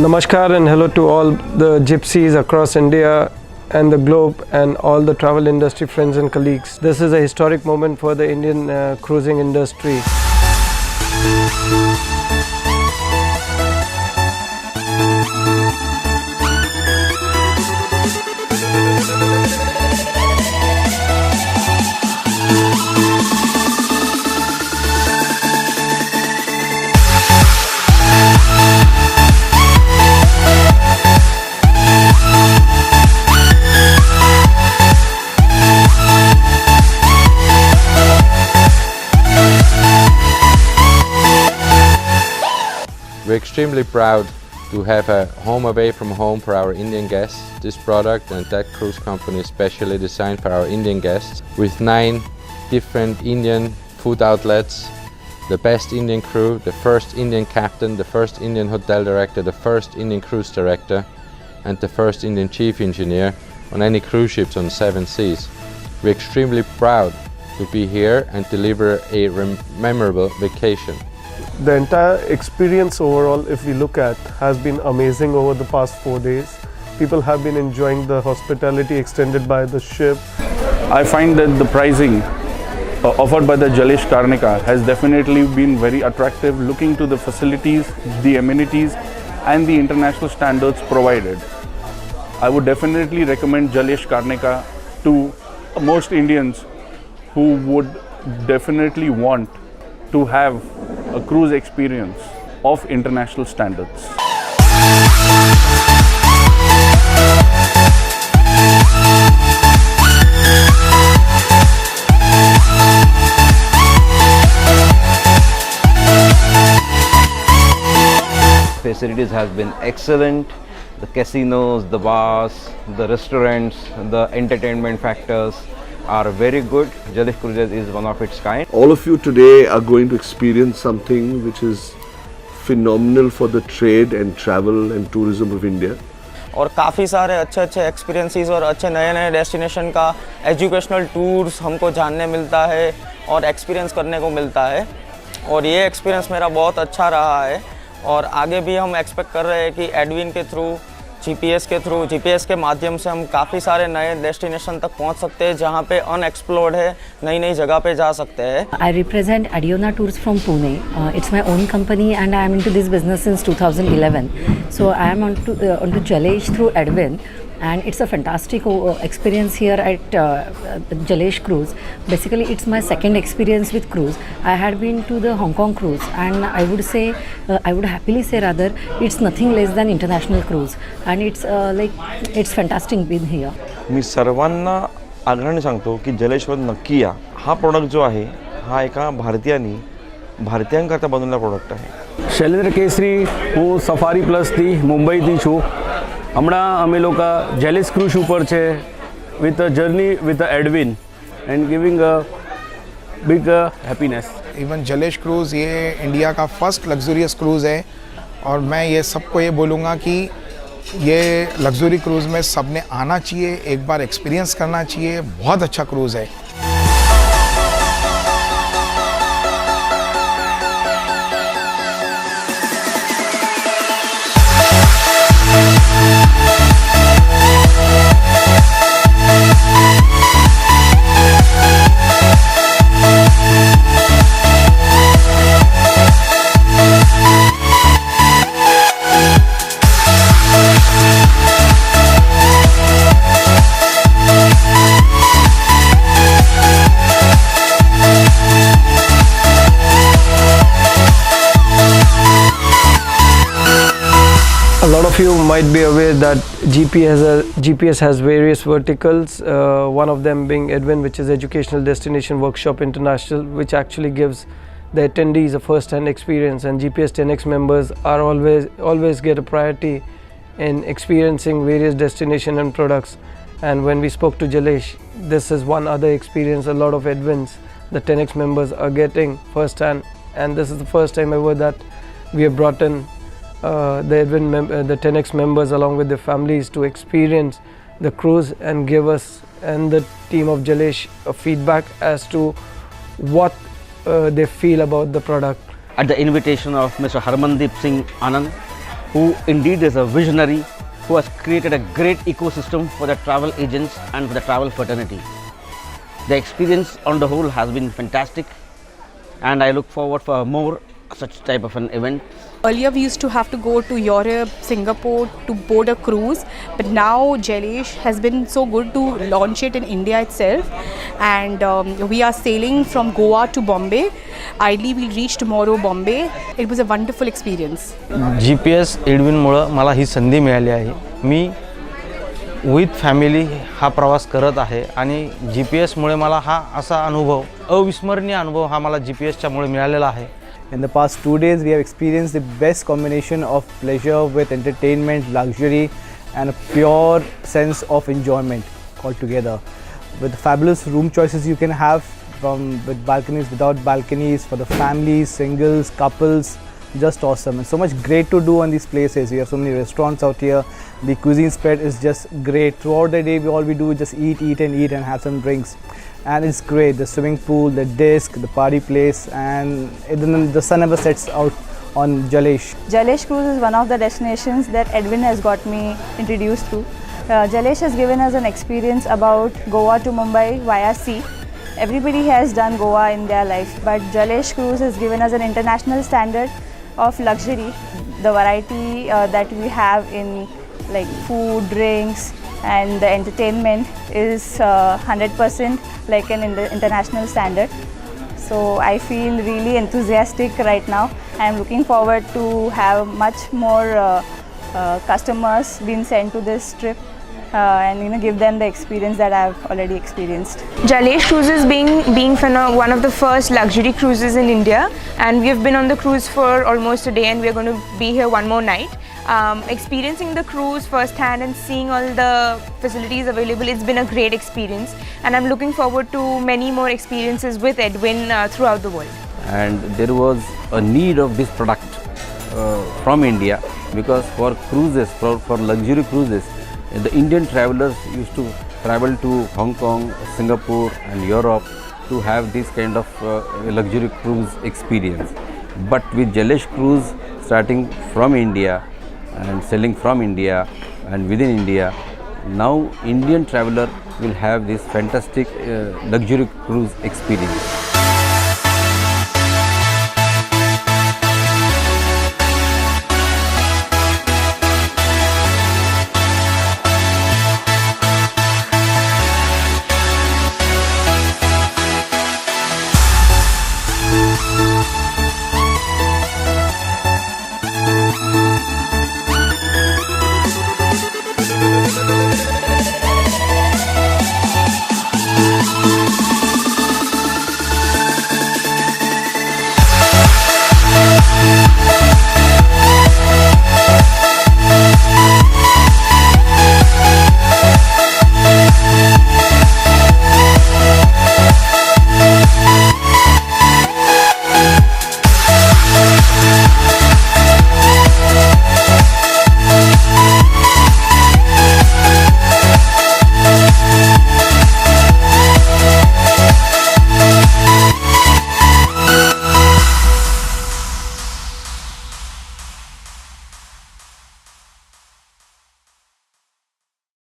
Namaskar and hello to all the gypsies across India and the globe and all the travel industry friends and colleagues. This is a historic moment for the Indian cruising industry. We're extremely proud to have a home away from home for our Indian guests. This product and that cruise company is specially designed for our Indian guests with 9 different Indian food outlets, the best Indian crew, the first Indian captain, the first Indian hotel director, the first Indian cruise director and the first Indian chief engineer on any cruise ships on 7 seas. We're extremely proud to be here and deliver a memorable vacation. The entire experience overall, if we look at, has been amazing over the past 4 days. People have been enjoying the hospitality extended by the ship. I find that the pricing offered by the Jalesh Karnika has definitely been very attractive, looking to the facilities, the amenities and the international standards provided. I would definitely recommend Jalesh Karnika to most Indians who would definitely want to have a cruise experience of international standards. Facilities has been excellent. The casinos, the bars, the restaurants, the entertainment factors are very good. Jalesh Cruises is one of its kind. All of you today are going to experience something which is phenomenal for the trade and travel and tourism of India. और काफ़ी सारे अच्छे experiences और अच्छे नए destination का educational tours हमको जानने मिलता है और एक्सपीरियंस करने को मिलता है और ये एक्सपीरियंस मेरा बहुत अच्छा रहा है और आगे भी हम एक्सपेक्ट कर रहे हैं कि एडविन के थ्रू जीपीएस के माध्यम से हम काफ़ी सारे नए डेस्टिनेशन तक पहुंच सकते हैं जहां पे अनएक्सप्लोर्ड है, नई जगह पे जा सकते हैं. I represent Adiona Tours from Pune. It's my own company and I am into this business since 2011. So I am onto Jalesh through Edwin. And it's a fantastic experience here at Jalesh Cruise. Basically, it's my second experience with cruise. I had been to the Hong Kong cruise, and I would happily say rather, it's nothing less than international cruise, and it's fantastic being here. मी सर्वांना आग्रहाने सांगतो की जलेशवर नक्की या. हा product जो आहे हा एका भारतीयांकरता बनवलेला प्रोडक्ट आहे. शैलेंद्र केसरी હું સફારી પ્લસથી મુંબઈથી છું. હમણાં અમે લોકો જેલેશ ક્રૂઝ ઉપર છે with a journey with a Edwin and giving a big happiness. Even Jalesh cruise ये इंडिया का फर्स्ट लग्जरियस क्रूज़ है और मैं ये सबको ये बोलूँगा कि ये लग्जरी क्रूज़ में सब ने आना चाहिए, एक बार एक्सपीरियंस करना चाहिए. बहुत अच्छा क्रूज़ है. you might be aware that GPS has various verticals, one of them being EDWIN, which is Educational Destination Workshop International, which actually gives the attendees a first-hand experience, and GPS 10X members are always get a priority in experiencing various destination and products. And when we spoke to Jalesh, this is one other experience a lot of EDWINs, the 10X members, are getting first-hand, and this is the first time ever that we have brought in the 10X members along with their families to experience the cruise and give us and the team of Jalesh a feedback as to what they feel about the product. At the invitation of Mr. Harmandeep Singh Anand, who indeed is a visionary, who has created a great ecosystem for the travel agents and for the travel fraternity. The experience on the whole has been fantastic, and I look forward for more such type of an event. Earlier we used to have to go to Europe, Singapore to board a cruise, but now Jalesh has been so good to launch it in India itself, and we are sailing from Goa to Bombay. Ideally we'll reach tomorrow Bombay. It was a wonderful experience. GPS EDWIN-मुळे मला ही संधी मिळाली आहे. Me with family हा प्रवास करत आहे आणि GPS-मुळे मला हा असा अनुभव, अविस्मरणीय अनुभव हा मला GPS-च्यामुळे मिळालेला आहे. In the past 2 days, we have experienced the best combination of pleasure with entertainment, luxury, and a pure sense of enjoyment altogether. With fabulous room choices you can have, with balconies, without balconies, for the families, singles, couples, just awesome. And so much great to do on these places. We have so many restaurants out here. The cuisine spread is just great. Throughout the day, all we do is just eat and have some drinks. And it's great. The swimming pool, the disc, the party place, and the sun never sets out on Jalesh. Jalesh Cruise is one of the destinations that EDWIN has got me introduced to. Jalesh has given us an experience about Goa to Mumbai via sea. Everybody has done Goa in their life, but Jalesh Cruise has given us an international standard of luxury. The variety that we have in like food, drinks, and the entertainment is 100% like an international standard. So I feel really enthusiastic right now. I am looking forward to have much more customers being sent to this trip and give them the experience that I have already experienced. Jalesh Cruises being one of the first luxury cruises in India, and we have been on the cruise for almost a day, and we are going to be here one more night. Experiencing the cruise firsthand and seeing all the facilities available, it's been a great experience, and I'm looking forward to many more experiences with EDWIN throughout the world. And there was a need of this product from India, because for cruises, for luxury cruises, the Indian travelers used to travel to Hong Kong, Singapore and Europe to have this kind of luxury cruise experience. But with Jalesh Cruise starting from India and selling from India and within India, now Indian traveler will have this fantastic luxury cruise experience.